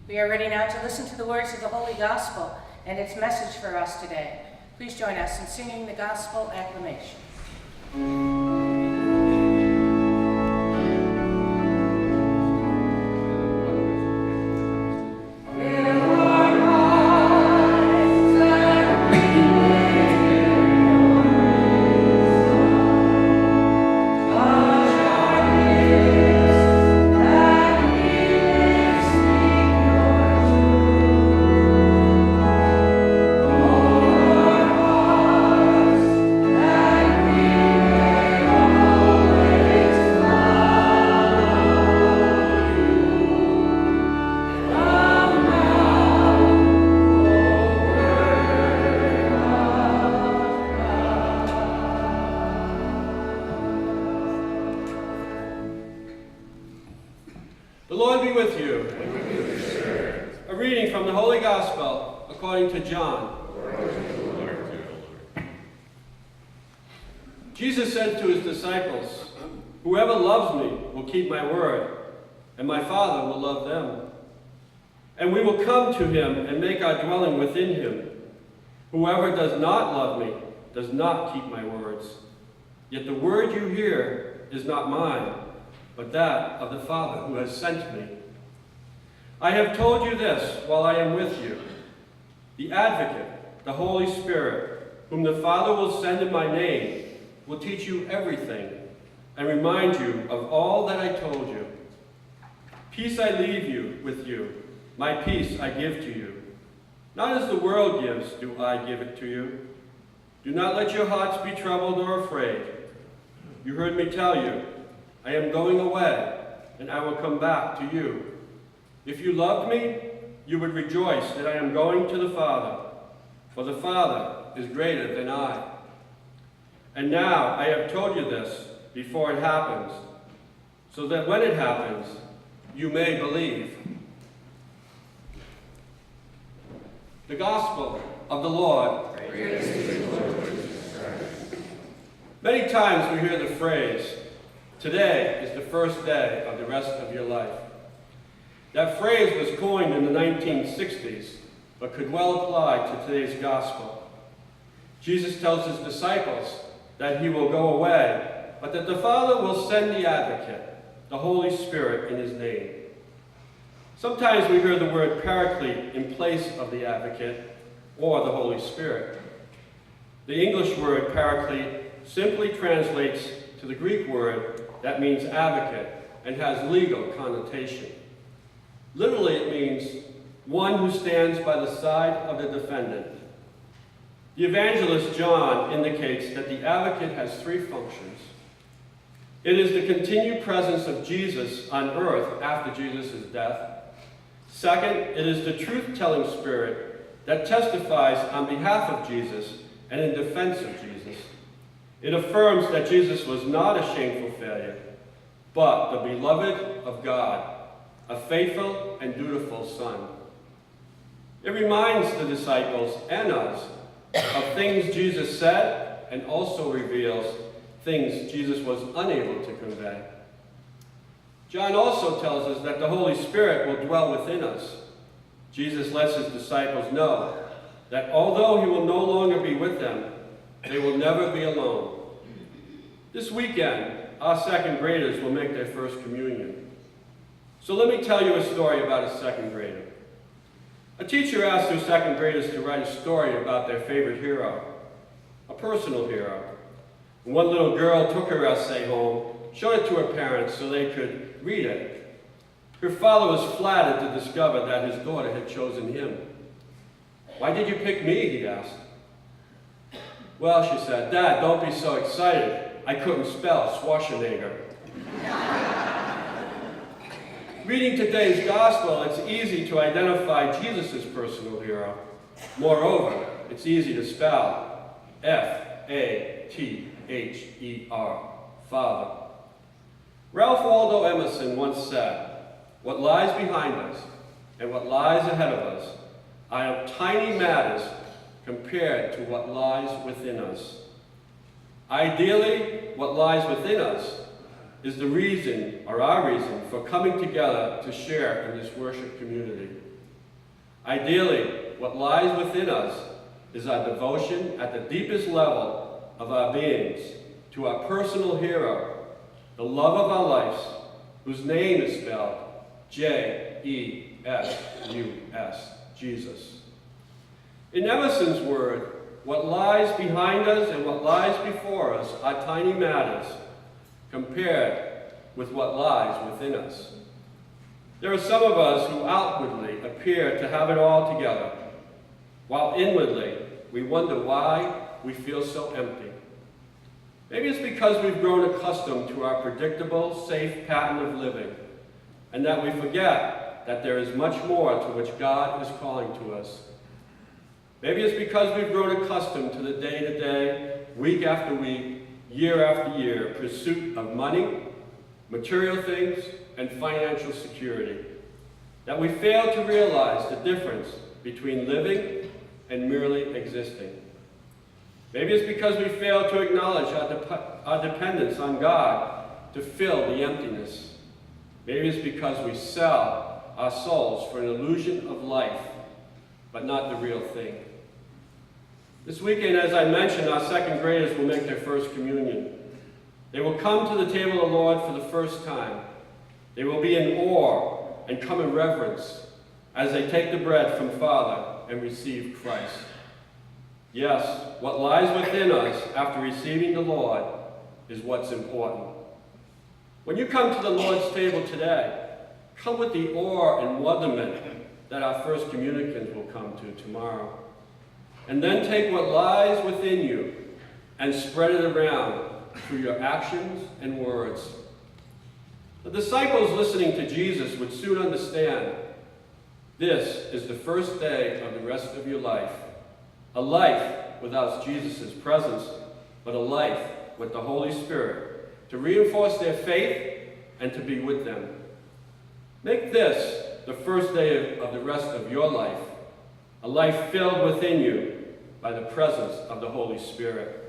We are ready now to listen to the words of the Holy Gospel and its message for us today. Please join us in singing the Gospel acclamation. The Lord be with you. And with you, sir. A reading from the Holy Gospel according to John. Jesus said to his disciples, "Whoever loves me will keep my word, and my Father will love them. And we will come to him and make our dwelling within him. Whoever does not love me does not keep my words. Yet the word you hear is not mine, but that of the Father who has sent me. I have told you this while I am with you. The Advocate, the Holy Spirit, whom the Father will send in my name, will teach you everything and remind you of all that I told you. Peace I leave you with you, my peace I give to you. Not as the world gives do I give it to you. Do not let your hearts be troubled or afraid. You heard me tell you, I am going away, and I will come back to you. If you loved me, you would rejoice that I am going to the Father, for the Father is greater than I. And now I have told you this before it happens, so that when it happens, you may believe." The Gospel of the Lord. Praise to you, Lord Jesus Christ. Many times we hear the phrase, "Today is the first day of the rest of your life." That phrase was coined in the 1960s, but could well apply to today's gospel. Jesus tells his disciples that he will go away, but that the Father will send the Advocate, the Holy Spirit, in his name. Sometimes we hear the word Paraclete in place of the Advocate or the Holy Spirit. The English word Paraclete simply translates to the Greek word that means advocate and has legal connotation. Literally, it means one who stands by the side of the defendant. The evangelist John indicates that the advocate has three functions. It is the continued presence of Jesus on earth after Jesus' death. Second, it is the truth-telling spirit that testifies on behalf of Jesus and in defense of Jesus. It affirms that Jesus was not a shameful failure, but the beloved of God, a faithful and dutiful son. It reminds the disciples and us of things Jesus said and also reveals things Jesus was unable to convey. John also tells us that the Holy Spirit will dwell within us. Jesus lets his disciples know that although he will no longer be with them, they will never be alone. This weekend, our second graders will make their first communion. So let me tell you a story about a second grader. A teacher asked her second graders to write a story about their favorite hero, a personal hero. One little girl took her essay home, showed it to her parents so they could read it. Her father was flattered to discover that his daughter had chosen him. "Why did you pick me?" he asked. "Well," she said, "Dad, don't be so excited. I couldn't spell Schwarzenegger." Reading today's gospel, it's easy to identify Jesus' personal hero. Moreover, it's easy to spell Father, Father. Ralph Waldo Emerson once said, "What lies behind us and what lies ahead of us are tiny matters compared to what lies within us." Ideally, what lies within us is the reason, or our reason, for coming together to share in this worship community. Ideally, what lies within us is our devotion at the deepest level of our beings to our personal hero, the love of our lives, whose name is spelled J-E-S-U-S, Jesus. In Emerson's word, what lies behind us and what lies before us are tiny matters compared with what lies within us. There are some of us who outwardly appear to have it all together, while inwardly we wonder why we feel so empty. Maybe it's because we've grown accustomed to our predictable, safe pattern of living, and that we forget that there is much more to which God is calling to us. Maybe it's because we've grown accustomed to the day-to-day, week after week, year after year pursuit of money, material things, and financial security, that we fail to realize the difference between living and merely existing. Maybe it's because we fail to acknowledge our dependence on God to fill the emptiness. Maybe it's because we sell our souls for an illusion of life, but not the real thing. This weekend, as I mentioned, our second graders will make their first communion. They will come to the table of the Lord for the first time. They will be in awe and come in reverence as they take the bread from Father and receive Christ. Yes, what lies within us after receiving the Lord is what's important. When you come to the Lord's table today, come with the awe and wonderment that our first communicants will come to tomorrow. And then take what lies within you and spread it around through your actions and words. The disciples listening to Jesus would soon understand this is the first day of the rest of your life. A life without Jesus' presence, but a life with the Holy Spirit to reinforce their faith and to be with them. Make this the first day of the rest of your life, a life filled within you by the presence of the Holy Spirit.